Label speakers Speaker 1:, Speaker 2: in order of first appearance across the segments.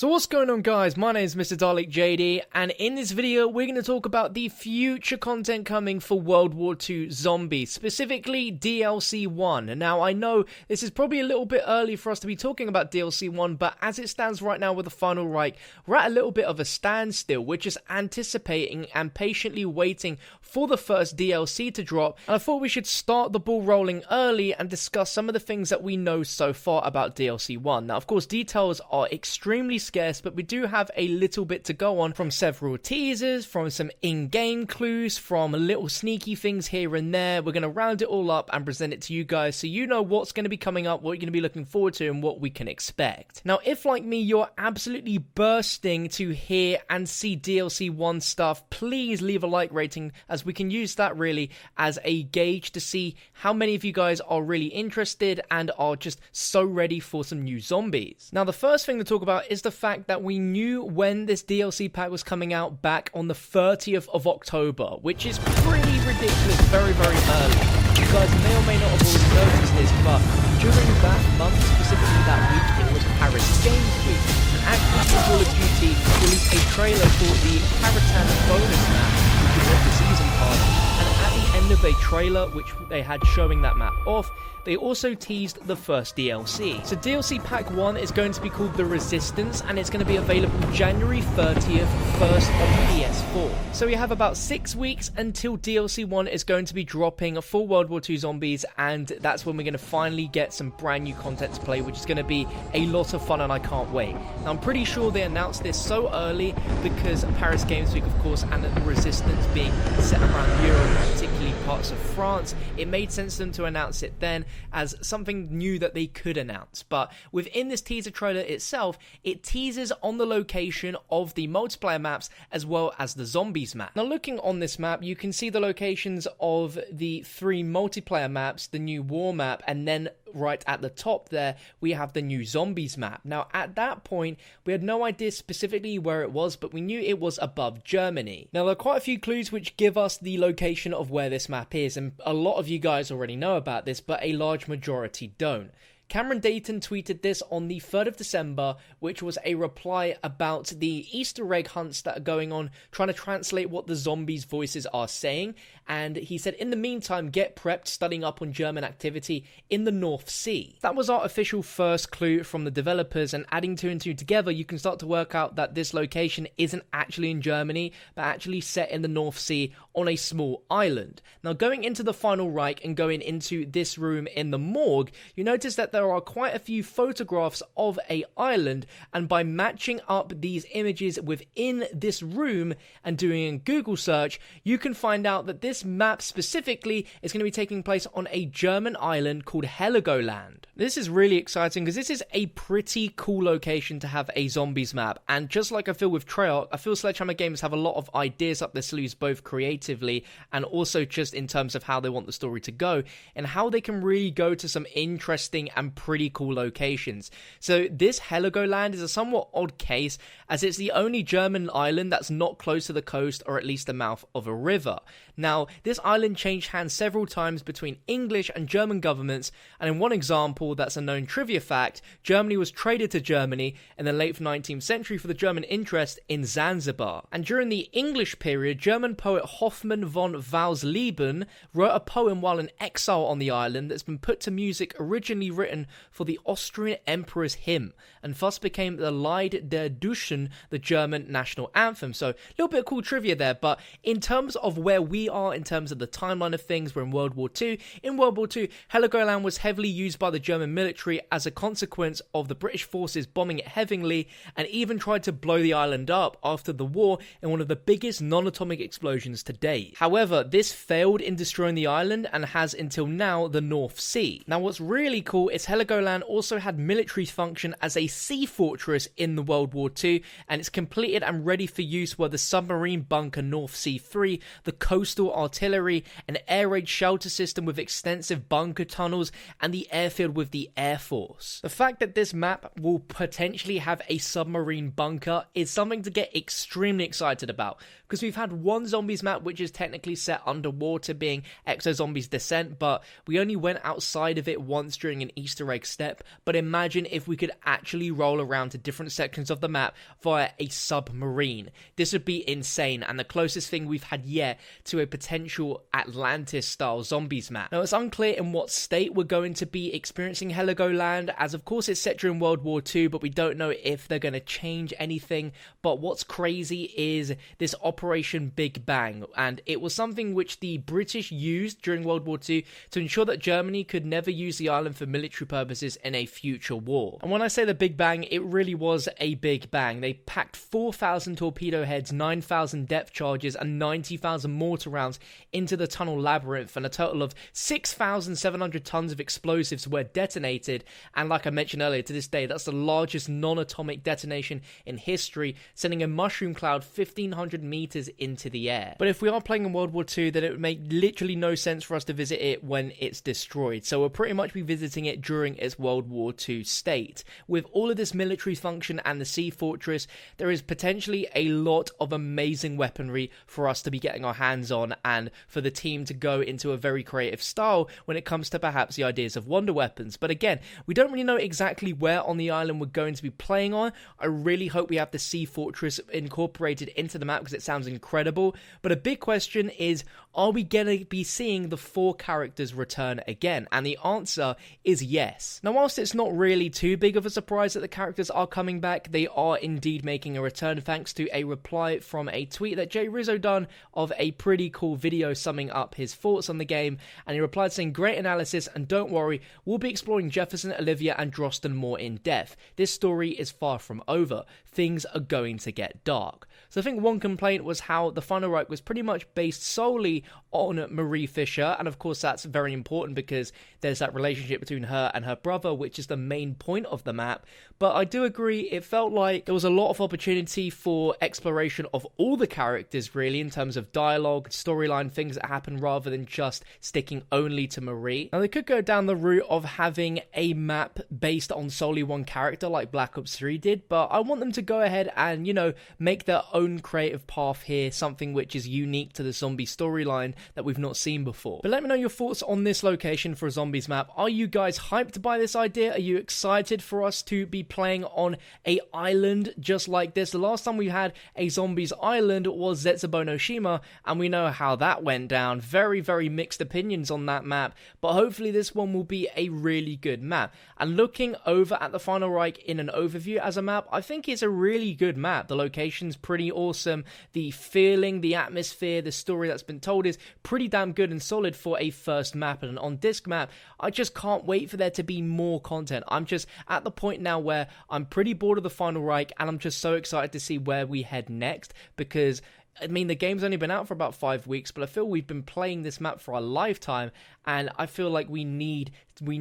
Speaker 1: So what's going on, guys? My name is MrDalekJD, and in this video we're going to talk about the future content coming for World War II Zombies, specifically DLC 1. And now I know this is probably a little bit early for us to be talking about DLC 1, but as it stands right now with the final Reich, we're at a little bit of a standstill. We're just anticipating and patiently waiting for the first DLC to drop, and I thought we should start the ball rolling early and discuss some of the things that we know so far about DLC 1. Now, of course, details are extremely scarce, but we do have a little bit to go on from several teasers, from some in-game clues, from little sneaky things here and there. We're going to round it all up and present it to you guys so you know what's going to be coming up, what you're going to be looking forward to, and what we can expect. Now, if like me, you're absolutely bursting to hear and see DLC 1 stuff, please leave a like rating, as we can use that really as a gauge to see how many of you guys are really interested and are just so ready for some new zombies. Now, the first thing to talk about is the fact that we knew when this DLC pack was coming out back on the 30th of October, which is pretty ridiculous, very, very early. You guys may or may not have already noticed this, but during that month, specifically that week, it was Paris Games Week. And actually, Call of Duty released a trailer for the Caravan bonus map, which is the season pass. And at the end of a trailer, which they had showing that map off, they also teased the first DLC. So DLC Pack 1 is going to be called The Resistance, and it's going to be available January 30th, first on PS4. So we have about 6 weeks until DLC 1 is going to be dropping for World War II Zombies, and that's when we're going to finally get some brand new content to play, which is going to be a lot of fun, and I can't wait. Now, I'm pretty sure they announced this so early because Paris Games Week, of course, and The Resistance being set around Europe, particularly parts of France, it made sense for them to announce it then as something new that they could announce. But within this teaser trailer itself, it teases on the location of the multiplayer maps as well as the zombies map. Now, looking on this map, you can see the locations of the 3 multiplayer maps, the new war map, and then right at the top there we have the new zombies map. Now, at that point we had no idea specifically where it was, but we knew it was above Germany. Now, there are quite a few clues which give us the location of where this map is, and a lot of you guys already know about this, but a large majority don't. Cameron Dayton tweeted this on the 3rd of December, which was a reply about the Easter egg hunts that are going on, trying to translate what the zombies' voices are saying. And he said, in the meantime, get prepped, studying up on German activity in the North Sea. That was our official first clue from the developers, and adding 2 and 2 together, you can start to work out that this location isn't actually in Germany, but actually set in the North Sea on a small island. Now, going into the final Reich and going into this room in the morgue, you notice that there are quite a few photographs of a island, and by matching up these images within this room and doing a Google search, you can find out that this map specifically is going to be taking place on a German island called Heligoland. This is really exciting because this is a pretty cool location to have a zombies map, and just like I feel with Treyarch, I feel Sledgehammer Games have a lot of ideas up their sleeves, both creatively and also just in terms of how they want the story to go and how they can really go to some interesting and pretty cool locations. So this Heligoland is a somewhat odd case, as it's the only German island that's not close to the coast, or at least the mouth of a river. Now, this island changed hands several times between English and German governments, and in one example that's a known trivia fact, Germany was traded to Germany in the late 19th century for the German interest in Zanzibar. And during the English period, German poet Hoffmann von Wausleben wrote a poem while in exile on the island that's been put to music, originally written for the Austrian Emperor's hymn, and thus became the Lied der Deutschen, the German national anthem. So a little bit of cool trivia there, but in terms of where we are, in terms of the timeline of things, we're in World War II. In World War II, Heligoland was heavily used by the German military as a consequence of the British forces bombing it heavily, and even tried to blow the island up after the war in one of the biggest non-atomic explosions to date. However, this failed in destroying the island and has until now the North Sea. Now, what's really cool is Heligoland also had military function as a sea fortress in the World War II, and it's completed and ready for use were the submarine bunker North Sea 3, the coastal artillery, an air raid shelter system with extensive bunker tunnels, and the airfield with the Air Force. The fact that this map will potentially have a submarine bunker is something to get extremely excited about, because we've had one zombies map which is technically set underwater, being Exo Zombies Descent, but we only went outside of it once during an Easter Easter egg step, but imagine if we could actually roll around to different sections of the map via a submarine. This would be insane, and the closest thing we've had yet to a potential Atlantis-style zombies map. Now, it's unclear in what state we're going to be experiencing Heligoland, as of course it's set during World War II, but we don't know if they're going to change anything. But what's crazy is this Operation Big Bang, and it was something which the British used during World War II to ensure that Germany could never use the island for military purposes in a future war. And when I say the Big Bang, it really was a big bang. They packed 4,000 torpedo heads, 9,000 depth charges, and 90,000 mortar rounds into the tunnel labyrinth, and a total of 6,700 tons of explosives were detonated. And like I mentioned earlier, to this day, that's the largest non-atomic detonation in history, sending a mushroom cloud 1,500 meters into the air. But if we are playing in World War II, then it would make literally no sense for us to visit it when it's destroyed. So we'll pretty much be visiting it during its World War II state. With all of this military function and the sea fortress, there is potentially a lot of amazing weaponry for us to be getting our hands on, and for the team to go into a very creative style when it comes to perhaps the ideas of wonder weapons. But again, we don't really know exactly where on the island we're going to be playing on. I really hope we have the sea fortress incorporated into the map because it sounds incredible. But a big question is, are we going to be seeing the 4 characters return again? And the answer is yes. Now, whilst it's not really too big of a surprise that the characters are coming back, they are indeed making a return thanks to a reply from a tweet that Jay Rizzo done of a pretty cool video summing up his thoughts on the game. And he replied saying, "Great analysis, and don't worry, we'll be exploring Jefferson, Olivia, and Drosten more in depth. This story is far from over. Things are going to get dark." So I think one complaint was how the final Reich was pretty much based solely on Marie Fisher, and of course that's very important because there's that relationship between her and her brother, which is the main point of the map. But I do agree, it felt like there was a lot of opportunity for exploration of all the characters really, in terms of dialogue, storyline, things that happen, rather than just sticking only to Marie. Now they could go down the route of having a map based on solely one character like Black Ops 3 did, but I want them to go ahead and, you know, make their own creative path here, something which is unique to the zombie storyline that we've not seen before. But let me know your thoughts on this location for a zombies map. Are you guys hyped by this idea? Are you excited for us to be playing on a island just like this? The last time we had a zombies island was Zetsubo no Shima, and we know how that went down. Very, very mixed opinions on that map, but hopefully this one will be a really good map. And looking over at the Final Reich in an overview as a map, I think it's a really good map. The location's pretty awesome. The feeling, the atmosphere, the story that's been told is pretty damn good and solid for a first map and an on-disc map. I just can't wait for there to be more content. I'm just at the point now where I'm pretty bored of the Final Reich, and I'm just so excited to see where we head next, because I mean, the game's only been out for about 5 weeks, but I feel we've been playing this map for a lifetime, and I feel like we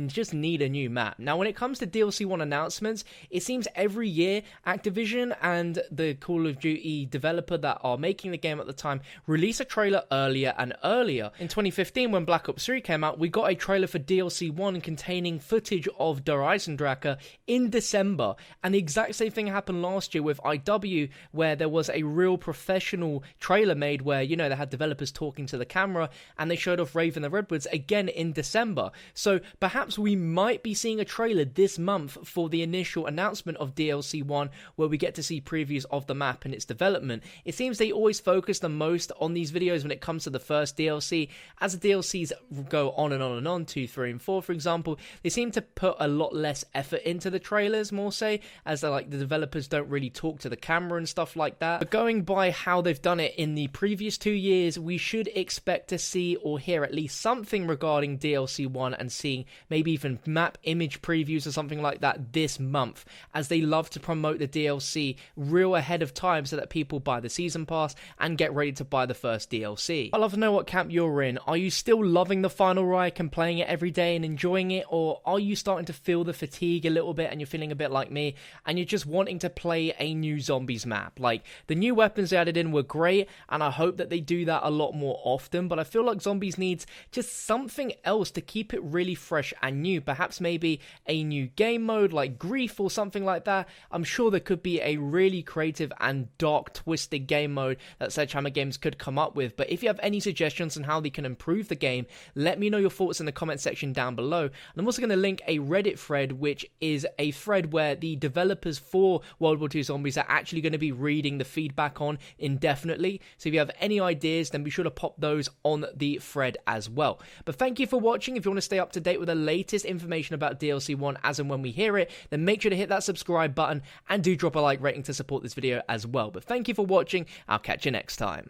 Speaker 1: just need a new map. Now, when it comes to DLC 1 announcements, it seems every year Activision and the Call of Duty developer that are making the game at the time release a trailer earlier and earlier. In 2015, when Black Ops 3 came out, we got a trailer for DLC 1 containing footage of Der Eisendrache in December, and the exact same thing happened last year with IW, where there was a real professional trailer made where, you know, they had developers talking to the camera, and they showed off Raven the Redwoods again in December. So perhaps we might be seeing a trailer this month for the initial announcement of DLC 1, where we get to see previews of the map and its development. It seems they always focus the most on these videos when it comes to the first DLC. As the DLCs go on and on and on, 2, 3, and 4, for example, they seem to put a lot less effort into the trailers, more say, as they're like, the developers don't really talk to the camera and stuff like that. But going by how they've done it in the previous 2 years, we should expect to see or hear at least something regarding DLC 1, and seeing maybe even map image previews or something like that this month, as they love to promote the DLC real ahead of time so that people buy the season pass and get ready to buy the first DLC. I'd love to know what camp you're in. Are you still loving the Final Reich and playing it every day and enjoying it, or are you starting to feel the fatigue a little bit and you're feeling a bit like me and you're just wanting to play a new zombies map? Like, the new weapons they added in were great, and I hope that they do that a lot more often, but I feel like zombies needs just something else to keep it really fresh fresh and new. Perhaps maybe a new game mode like Grief or something like that. I'm sure there could be a really creative and dark, twisted game mode that Sledgehammer Games could come up with. But if you have any suggestions on how they can improve the game, let me know your thoughts in the comment section down below. And I'm also going to link a Reddit thread, which is a thread where the developers for World War II Zombies are actually going to be reading the feedback on indefinitely. So if you have any ideas, then be sure to pop those on the thread as well. But thank you for watching. If you want to stay up to date with the latest information about DLC 1 as and when we hear it, then make sure to hit that subscribe button and do drop a like rating to support this video as well. But thank you for watching. I'll catch you next time.